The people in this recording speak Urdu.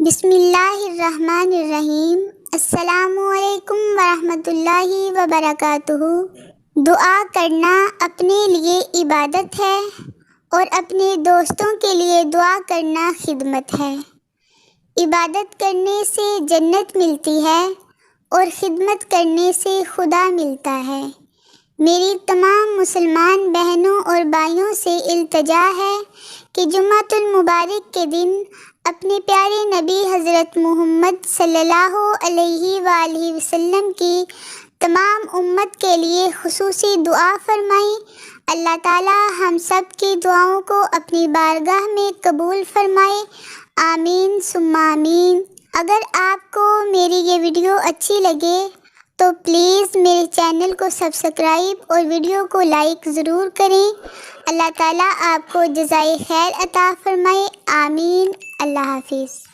بسم اللہ الرحمن الرحیم۔ السلام علیکم ورحمۃ اللہ وبرکاتہ۔ دعا کرنا اپنے لیے عبادت ہے اور اپنے دوستوں کے لیے دعا کرنا خدمت ہے۔ عبادت کرنے سے جنت ملتی ہے اور خدمت کرنے سے خدا ملتا ہے۔ میری تمام مسلمان بہنوں اور بھائیوں سے التجا ہے کہ جمعۃ المبارک کے دن اپنے پیارے نبی حضرت محمد صلی اللہ علیہ وآلہ وسلم کی تمام امت کے لیے خصوصی دعا فرمائیں۔ اللہ تعالی ہم سب کی دعاؤں کو اپنی بارگاہ میں قبول فرمائے، آمین ثم آمین۔ اگر آپ کو میری یہ ویڈیو اچھی لگے تو پلیز میرے چینل کو سبسکرائب اور ویڈیو کو لائک ضرور کریں۔ اللہ تعالیٰ آپ کو جزائے خیر عطا فرمائے، آمین۔ اللہ حافظ۔